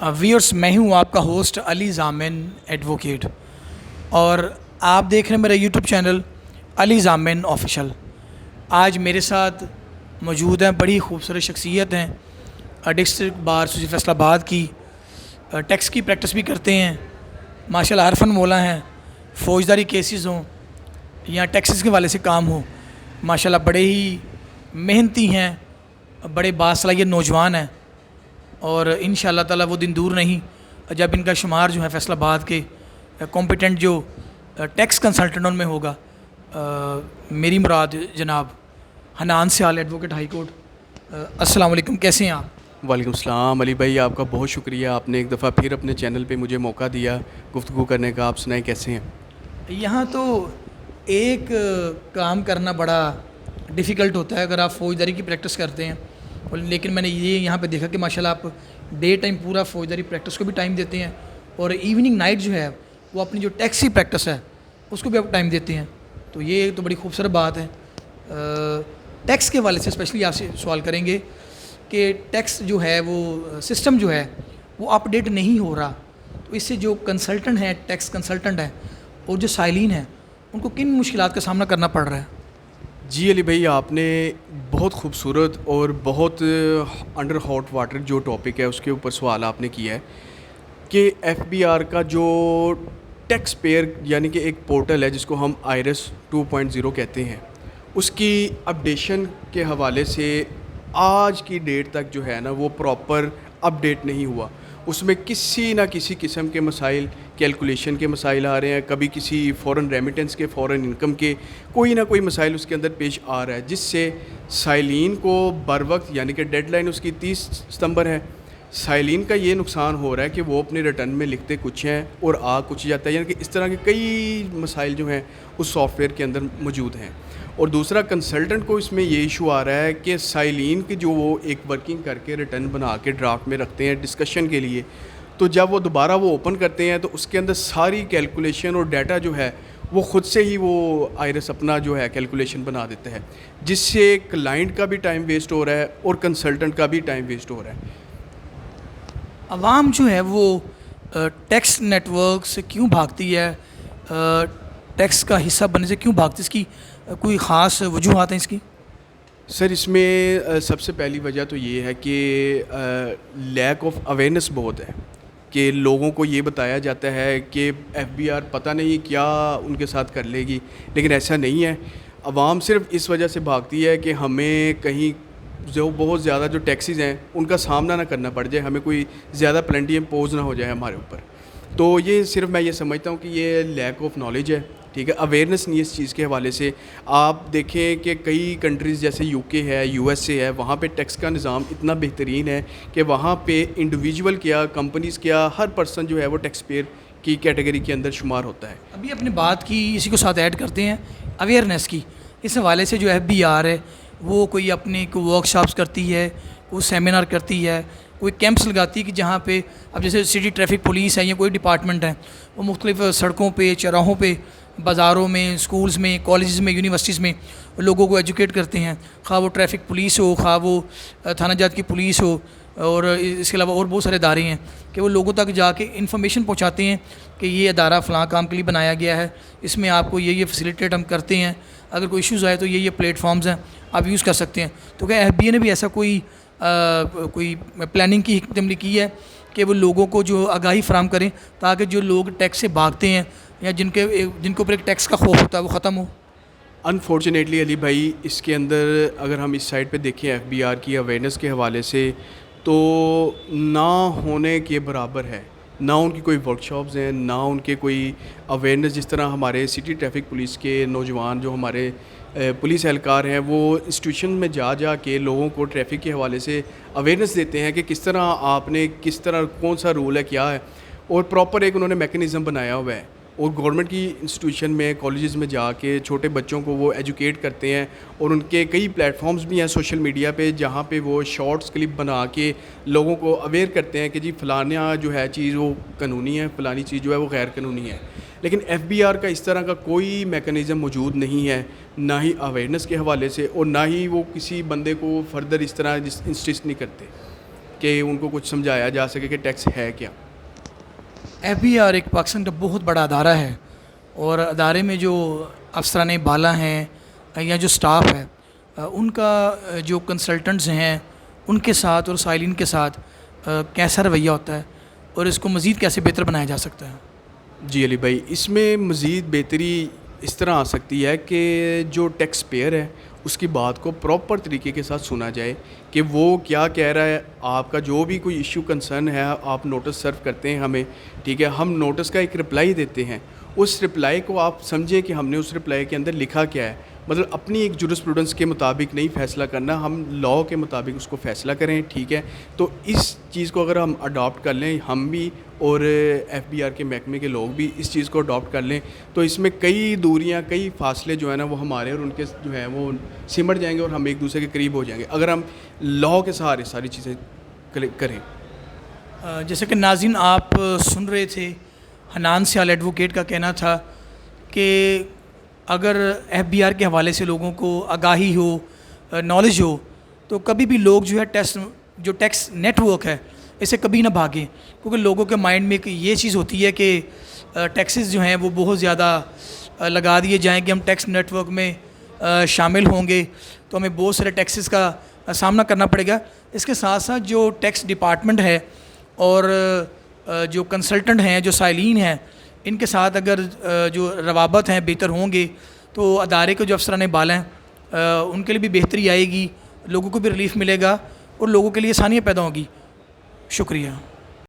Viewers, میں ہوں آپ کا ہوسٹ علی ضامن ایڈوکیٹ، اور آپ دیکھ رہے ہیں میرا یوٹیوب چینل علی ضامن آفیشیل۔ آج میرے ساتھ موجود ہیں بڑی خوبصورت شخصیت ہیں، ڈسٹرکٹ بار ایسوسی فیصل آباد کی، ٹیکس کی پریکٹس بھی کرتے ہیں، ماشاء اللہ عرفان مولا ہیں، فوجداری کیسز ہوں یا ٹیکسز کے والے سے کام ہو، ماشاء اللہ بڑے ہی محنتی ہیں، بڑے باصلاحیت نوجوان ہیں، اور ان شاء اللہ تعالیٰ وہ دن دور نہیں جب ان کا شمار جو ہے فیصل آباد کے کمپیٹنٹ جو ٹیکس کنسلٹنٹوں میں ہوگا۔ میری مراد جناب حنان سیال ایڈوکیٹ ہائی کورٹ۔ السلام علیکم، کیسے ہیں آپ؟ وعلیکم السلام علی بھائی، آپ کا بہت شکریہ، آپ نے ایک دفعہ پھر اپنے چینل پہ مجھے موقع دیا گفتگو کرنے کا۔ آپ سنائیں کیسے ہیں؟ یہاں تو ایک کام کرنا بڑا ڈیفیکلٹ ہوتا ہے اگر آپ فوجداری کی پریکٹس کرتے ہیں، لیکن میں نے یہ یہاں پہ دیکھا کہ ماشاءاللہ آپ ڈے ٹائم پورا فوجداری پریکٹس کو بھی ٹائم دیتے ہیں، اور ایوننگ نائٹ جو ہے وہ اپنی جو ٹیکس کی پریکٹس ہے اس کو بھی آپ ٹائم دیتے ہیں، تو یہ تو بڑی خوبصورت بات ہے۔ ٹیکس کے والے سے اسپیشلی آپ سے سوال کریں گے کہ ٹیکس جو ہے وہ سسٹم جو ہے وہ اپ ڈیٹ نہیں ہو رہا، تو اس سے جو کنسلٹنٹ ہیں، ٹیکس کنسلٹنٹ ہیں اور جو سائلین ہیں، ان کو کن مشکلات کا سامنا کرنا پڑ رہا ہے؟ جی علی بھائی، آپ نے بہت خوبصورت اور بہت انڈر ہاٹ واٹر جو ٹاپک ہے اس کے اوپر سوال آپ نے کیا ہے کہ ایف بی آر کا جو ٹیکس پیئر یعنی کہ ایک پورٹل ہے جس کو ہم آئرس 2.0 کہتے ہیں، اس کی اپڈیشن کے حوالے سے آج کی ڈیٹ تک جو ہے نا وہ پراپر اپڈیٹ نہیں ہوا۔ اس میں کسی نہ کسی قسم کے مسائل، کیلکولیشن کے مسائل آ رہے ہیں، کبھی کسی فورن ریمیٹنس کے، فورن انکم کے کوئی نہ کوئی مسائل اس کے اندر پیش آ رہا ہے، جس سے سائلین کو بر وقت یعنی کہ ڈیڈ لائن اس کی 30 ستمبر ہے، سائلین کا یہ نقصان ہو رہا ہے کہ وہ اپنے ریٹرن میں لکھتے کچھ ہیں اور آ کچھ جاتا ہے، یعنی کہ اس طرح کے کئی مسائل جو ہیں اس سافٹ ویئر کے اندر موجود ہیں۔ اور دوسرا، کنسلٹنٹ کو اس میں یہ ایشو آ رہا ہے کہ سائلین کی جو وہ ایک ورکنگ کر کے ریٹرن بنا کے ڈرافٹ میں رکھتے ہیں ڈسکشن کے لیے، تو جب وہ دوبارہ وہ اوپن کرتے ہیں تو اس کے اندر ساری کیلکولیشن اور ڈیٹا جو ہے وہ خود سے ہی وہ آئرس اپنا جو ہے کیلکولیشن بنا دیتا ہے، جس سے کلائنٹ کا بھی ٹائم ویسٹ ہو رہا ہے اور کنسلٹنٹ کا بھی ٹائم ویسٹ ہو رہا ہے۔ عوام جو ہے وہ ٹیکس نیٹ ورک سے کیوں بھاگتی ہے؟ ٹیکس کا حصہ بننے سے کیوں بھاگتی ہے؟ اس کی کوئی خاص وجوہات ہیں اس کی؟ سر، اس میں سب سے پہلی وجہ تو یہ ہے کہ لیک آف اویئرنیس بہت ہے، کہ لوگوں کو یہ بتایا جاتا ہے کہ ایف بی آر پتہ نہیں کیا ان کے ساتھ کر لے گی، لیکن ایسا نہیں ہے۔ عوام صرف اس وجہ سے بھاگتی ہے کہ ہمیں کہیں جو بہت زیادہ جو ٹیکسیز ہیں ان کا سامنا نہ کرنا پڑ جائے، ہمیں کوئی زیادہ پلنٹی امپوز نہ ہو جائے ہمارے اوپر۔ تو یہ صرف میں یہ سمجھتا ہوں کہ یہ لیک آف نالج ہے، ٹھیک ہے، اویئرنیس نہیں ہے اس چیز کے حوالے سے۔ آپ دیکھیں کہ کئی کنٹریز جیسے یو کے ہے، یو ایس اے ہے، وہاں پہ ٹیکس کا نظام اتنا بہترین ہے کہ وہاں پہ انڈیویجول کیا، کمپنیز کیا، ہر پرسن جو ہے وہ ٹیکس پیئر کی کیٹیگری کے اندر شمار ہوتا ہے۔ ابھی اپنی بات کی اسی کو ساتھ ایڈ کرتے ہیں اویئرنیس کی۔ اس حوالے سے جو ایف بی آر ہے وہ کوئی اپنی کوئی ورک شاپس کرتی ہے، کوئی سیمینار کرتی ہے، کوئی کیمپس لگاتی ہے کہ جہاں پہ اب جیسے سٹی ٹریفک پولیس ہے یا کوئی ڈپارٹمنٹ ہے، وہ مختلف سڑکوں پہ، چوراہوں پہ، بازاروں میں، اسکولز میں، کالجز میں، یونیورسٹیز میں لوگوں کو ایجوکیٹ کرتے ہیں، خواہ وہ ٹریفک پولیس ہو، خواہ وہ تھانہ جات کی پولیس ہو، اور اس کے علاوہ اور بہت سارے ادارے ہیں کہ وہ لوگوں تک جا کے انفارمیشن پہنچاتے ہیں کہ یہ ادارہ فلاں کام کے لیے بنایا گیا ہے، اس میں آپ کو یہ فیسیلیٹیٹ ہم کرتے ہیں، اگر کوئی ایشوز آئے تو یہ پلیٹ فارمز ہیں، آپ یوز کر سکتے ہیں۔ تو کیا ایف بی اے نے بھی ایسا کوئی پلاننگ کی حکمت عملی کی ہے کہ وہ لوگوں کو جو آگاہی فراہم کریں تاکہ جو لوگ ٹیکس سے بھاگتے ہیں یا جن کے اوپر ایک ٹیکس کا خوف ہوتا ہے وہ ختم ہو؟ انفارچونیٹلی علی بھائی، اس کے اندر اگر ہم اس سائڈ پہ دیکھیں ایف بی آر کی اویئرنیس کے حوالے سے تو نہ ہونے کے برابر ہے، نہ ان کی کوئی ورک شاپز ہیں، نہ ان کے کوئی اویئرنیس، جس طرح ہمارے سٹی ٹریفک پولیس کے نوجوان جو ہمارے پولیس اہلکار ہیں وہ انسٹیٹیوشن میں جا جا کے لوگوں کو ٹریفک کے حوالے سے اویئرنیس دیتے ہیں کہ کس طرح آپ نے کس طرح کون سا رول ہے کیا ہے، اور پراپر ایک انہوں نے میکینزم بنایا ہوا ہے، اور گورنمنٹ کی انسٹیٹیوشن میں، کالجز میں جا کے چھوٹے بچوں کو وہ ایجوکیٹ کرتے ہیں، اور ان کے کئی پلیٹ فارمز بھی ہیں سوشل میڈیا پہ جہاں پہ وہ شارٹس کلپ بنا کے لوگوں کو اویئر کرتے ہیں کہ جی فلانا جو ہے چیز وہ قانونی ہے، فلانی چیز جو ہے وہ غیر قانونی ہے۔ لیکن ایف بی آر کا اس طرح کا کوئی میکانزم موجود نہیں ہے، نہ ہی اویئرنیس کے حوالے سے، اور نہ ہی وہ کسی بندے کو فردر اس طرح انسسٹ نہیں کرتے۔ کہ ان کو کچھ سمجھایا جا سکے کہ ٹیکس ہے کیا؟ FBR ایک پاکستان کا بہت بڑا ادارہ ہے، اور ادارے میں جو افسران بالا ہیں یا جو سٹاف ہے ان کا جو کنسلٹنٹس ہیں ان کے ساتھ اور سائلین کے ساتھ کیسا رویہ ہوتا ہے اور اس کو مزید کیسے بہتر بنایا جا سکتا ہے؟ جی علی بھائی، اس میں مزید بہتری اس طرح آ سکتی ہے کہ جو ٹیکس پیئر ہے اس کی بات کو پراپر طریقے کے ساتھ سنا جائے کہ وہ کیا کہہ رہا ہے. آپ کا جو بھی کوئی ایشو کنسرن ہے آپ نوٹس سرو کرتے ہیں ہمیں، ٹھیک ہے، ہم نوٹس کا ایک رپلائی دیتے ہیں. اس رپلائی کو آپ سمجھیں کہ ہم نے اس رپلائی کے اندر لکھا کیا ہے. مطلب اپنی ایک جورسپروڈنس کے مطابق نہیں فیصلہ کرنا، ہم لاء کے مطابق اس کو فیصلہ کریں، ٹھیک ہے. تو اس چیز کو اگر ہم اڈاپٹ کر لیں، ہم بھی اور FBR کے محکمے کے لوگ بھی اس چیز کو اڈاپٹ کر لیں، تو اس میں کئی دوریاں، کئی فاصلے جو ہیں نا وہ ہمارے اور ان کے جو ہیں وہ سمٹ جائیں گے اور ہم ایک دوسرے کے قریب ہو جائیں گے اگر ہم لاء کے سہارے ساری چیزیں کریں. جیسے کہ ناظرین آپ سن رہے تھے، حنان سیال ایڈوکیٹ کا کہنا تھا کہ اگر FBR کے حوالے سے لوگوں کو آگاہی ہو، نالج ہو، تو کبھی بھی لوگ جو ہے ٹیکس نیٹ ورک ہے اسے کبھی نہ بھاگیں، کیونکہ لوگوں کے مائنڈ میں یہ چیز ہوتی ہے کہ ٹیکسز جو ہیں وہ بہت زیادہ لگا دیے جائیں کہ ہم ٹیکس نیٹ ورک میں شامل ہوں گے تو ہمیں بہت سارے ٹیکسز کا سامنا کرنا پڑے گا. اس کے ساتھ ساتھ جو ٹیکس ڈپارٹمنٹ ہے اور جو کنسلٹنٹ ہیں، جو سائلین ہیں، ان کے ساتھ اگر جو روابط ہیں بہتر ہوں گے تو ادارے کے جو افسران بالا ہیں ان کے لیے بھی بہتری آئے گی، لوگوں کو بھی ریلیف ملے گا اور لوگوں کے لیے آسانیاں پیدا ہوں گی. شکریہ.